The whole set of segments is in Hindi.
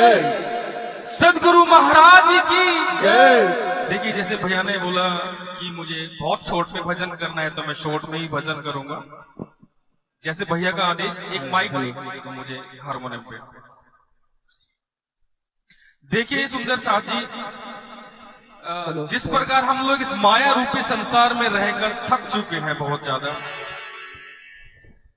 जय। सदगुरु महाराज की जय। देखिए, जैसे भैया ने बोला कि मुझे बहुत शॉर्ट में भजन करना है, तो मैं शॉर्ट में ही भजन करूंगा। जैसे भैया का आदेश, एक माइक तो मुझे हारमोनियम पे। देखिए सुंदर साथ जी, जिस प्रकार हम लोग इस माया रूपी संसार में रहकर थक चुके हैं बहुत ज्यादा,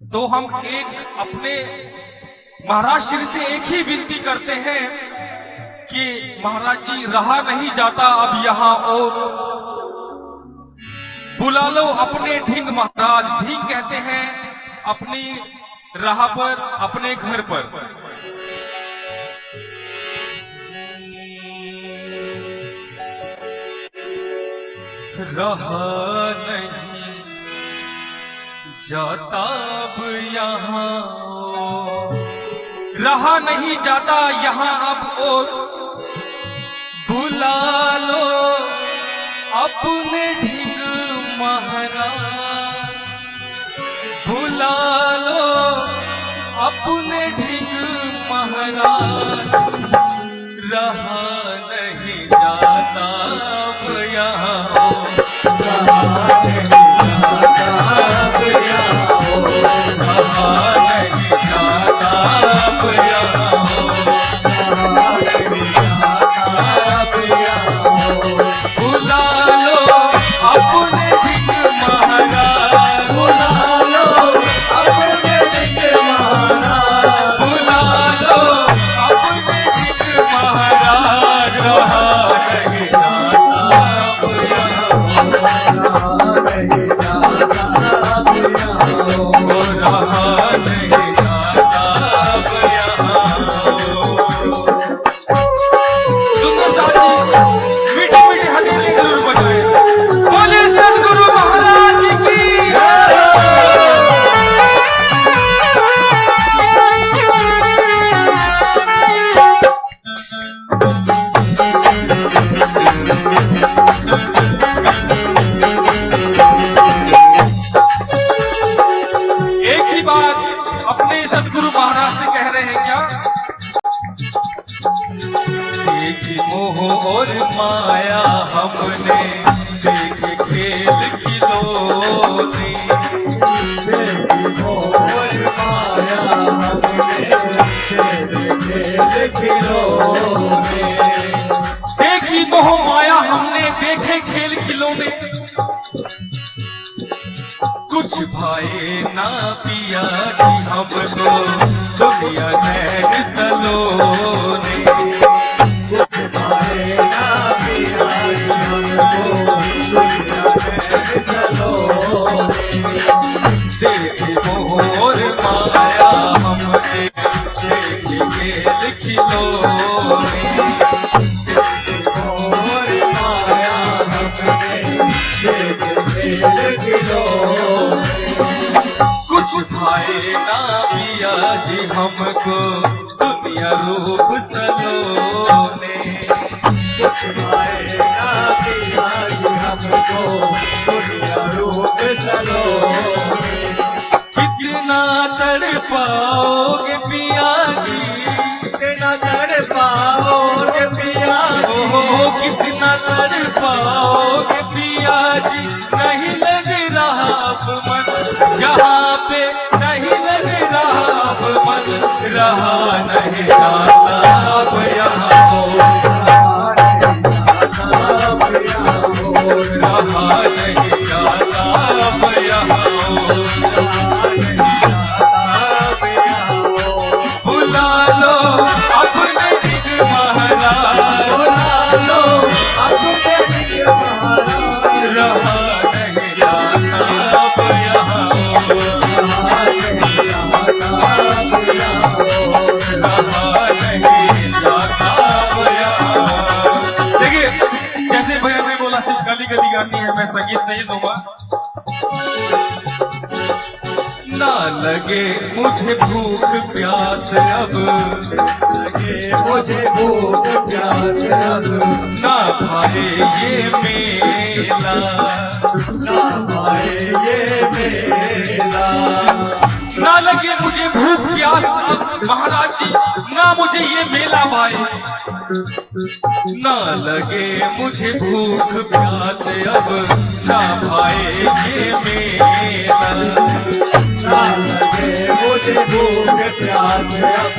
तो हम एक अपने महाराज श्री से एक ही विनती करते हैं कि महाराज जी, रहा नहीं जाता अब यहां और बुला लो अपने ढींग। महाराज ढींग कहते हैं अपनी राह पर, अपने घर पर। रहा नहीं जाता अब यहां, रहा नहीं जाता यहां अब और बुला लो अपने ढींग महाराज, बुला लो अपने ढींग महाराज। रहा नहीं जाता अब यहाँ, रहा नहीं जाता अब यहाँ, रहा नहीं जाता अब यहाँ, रहा नहीं जाता अब यहाँ। बुला लो अपने ढींग महाराज, बुला लो अपने ढींग महाराज, बुला लो अपने ढींग महाराज। रहा नहीं जाता अब यहाँ, रहा नहीं जाता अब यहाँ, रहा नहीं जाता अब यहाँ। सुंदर साथी, मीठी मीठी हथेली जरूर बजाए। बोले सदगुरु महाराज की एक ही बात अपने सदगुरु महाराज से कह रहे हैं क्या? देखी मोह और माया हमने, देखे खेल खिलौने, देखी मोह और माया हमने, देखे खेल खिलौने, देखी मोह माया हमने, देखे खेल खिलौने। कुछ भाई ना पिया कि हमको दुनिया नैन सलोने, कुछ भाई ना पिया कि हमको दुनिया में सलोने। देखी मोह और माया हमने, देखे खेल खिलौने, और माया हमने, देखे खेल खिलौने। कुछ भाई ना पिया जी हमको दुनिया रूप सलोने। कुछ भाई ना पिया कि हमको दुनिया रूप सलोने। कितना तड़पाओगे पिया जी, कितना तड़पाओगे पिया जी, ओहो कितना तड़पाओगे पिया जी। नहीं लग रहा अब मन यहाँ पे, नहीं लग रहा अब मन, रहा नहीं जाता अब यहाँ हो, रहा नहीं जाता अब यहाँ हो। बुला लो अपने ढींग महाराज, बुला लो अपने ढींग महाराज। रहा नहीं जाता अब यहाँ हो, रहा नहीं जाता अब यहाँ। देखिए, जैसे भैया ने बोला सिर्फ गली गली गाती है, मैं संगीत नहीं दूंगा। ना लगे मुझे भूख प्यास अब, लगे मुझे भूख प्यास अब, ना भाए ये मेला, ना पाए ये मेला। ना लगे मुझे भूख प्यास अब महाराज जी, ना मुझे ये मेला भाए, ना लगे मुझे भूख प्यास अब ना भाए ये मेला, ना लगे मुझे भूख प्यास अब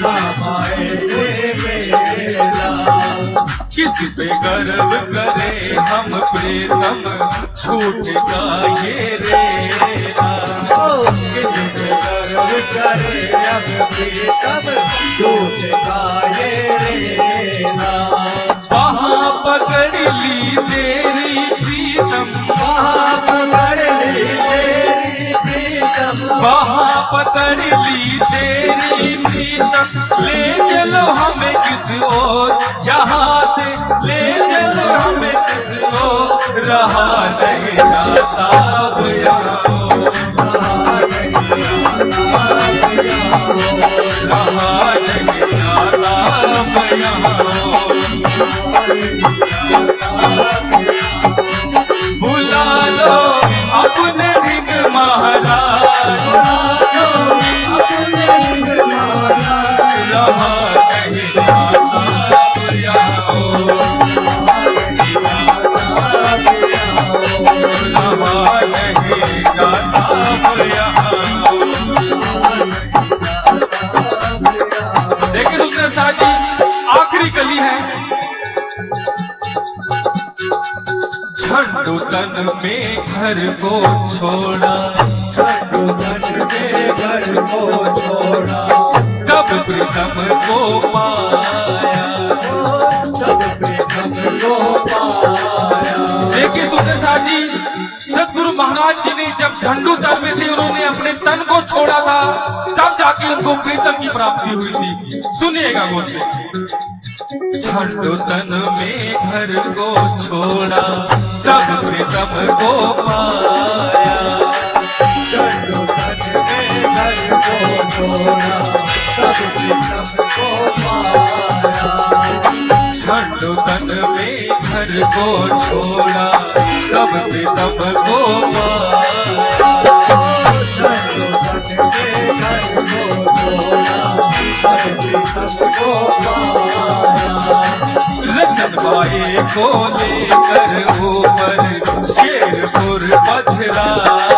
ना भाए ये मेला। किस पे गर्व करे हम प्रीतम छूटेगा ये रेला, किस पे गर्व करे अब प्रीतम छूटेगा ये रेला। वहाँ पकड़ ली तेरी प्रीतम, वहाँ पकड़ ली तेरी प्रीतम, वहाँ पकड़ ली तेरी प्रीतम, ले चलो हमें किस ओर, यहाँ से ले चलो हमें किस ओर, रहा नहीं जाता अब यहाँ, रहा नहीं जाता अब यहाँ। बुला लो अपने ढिग महाराज, रहा नहीं जाता अब यहाँ, रहा नहीं जाता अब यहाँ। देखिए सुंदर साहब जी, आखिरी कली है। झंडू तन में घर को छोड़ा, झंडू तन में घर को छोड़ा, कब प्रीतम को पाया, तब प्रीतम को पाया। देखिए सुंदर साहब जी, सतगुरु महाराज जी ने जब झंडू तन में थे, उन्होंने अपने तन को छोड़ा था, तब जाके उनको प्रीतम की प्राप्ति हुई थी। सुनिएगा गौर से। झंडू तन में घर को छोड़ा, तब प्रीतम को पाया, झंडू तन में घर को छोड़ा, तब प्रीतम को पाया। झंडू तन में घर को छोड़ा, तब प्रीतम को पाया, झंडू तन में घर को छोड़ा, तब प्रीतम को पाया। रतन बाई को लेकर ऊपर शेरपुर पधराया,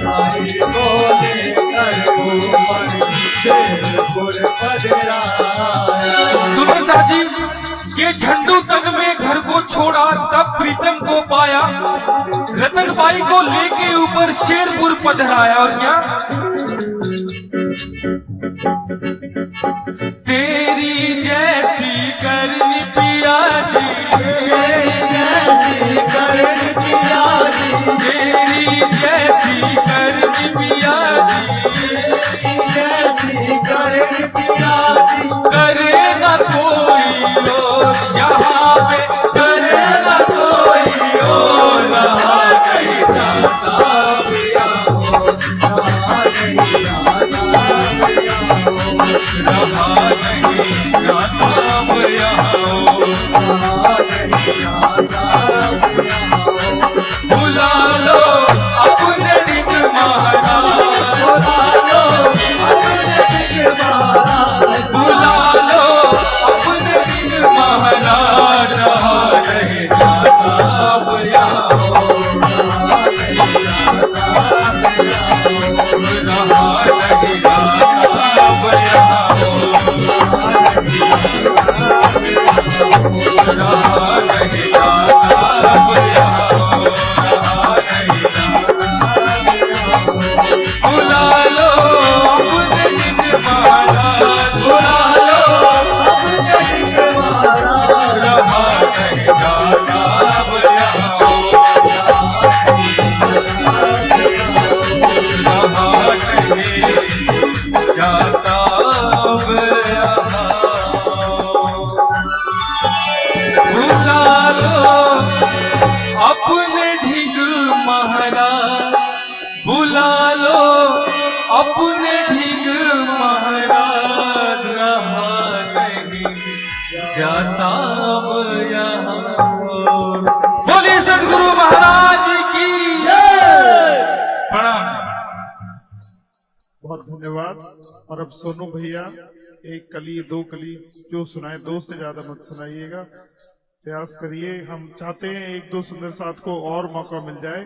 भाई को लेकर ऊपर शेरपुर पधराया। सुनो साजी, ये झंडू तन में घर को छोड़ा तब प्रीतम को पाया, रतन बाई को लेके ऊपर शेरपुर पधराया। और क्या तेरी जैसी करनी पिया जी, तेरी जैसी करनी पिया जी, तेरी जैसी करनी पिया जी, तेरी जैसी करनी पिया जी। करे न कोई और यहाँ पे, करे न कोई और, रहा नहीं जाता पिया हो, रहा नहीं जाता पिया हो, रहा नहीं जाता अब यहाँ। रहा नहीं जाता पिया हो। बुला लो अपने ढिग महाराज, बुला लो अपने ढिग महाराज, बुला लो अपने ढिग महाराज, रहा नहीं जाता अब यहाँ, रहा नहीं जाता पिया हो, रहा नहीं जाता अब यहाँ, रहा नहीं जाता अब यहाँ, रहा नहीं जाता। बुला लो अपने ढिग महाराज, बुला लो अपने ढिग महाराज, रहा नहीं जाता अब यहाँ, रहा नहीं जाता अब यहाँ। बुला लो अपने ढिग महाराज, बुला लो अपने ढिग महाराज, रहा नहीं जाता अब यहाँ। बोलिए सतगुरु महाराज की जय। प्रणाम। बहुत धन्यवाद। और अब सोनू भैया एक कली दो कली जो सुनाए, दो से ज्यादा मत सुनाइएगा, प्रयास करिए। हम चाहते हैं एक दो सुंदर साथ को और मौका मिल जाए।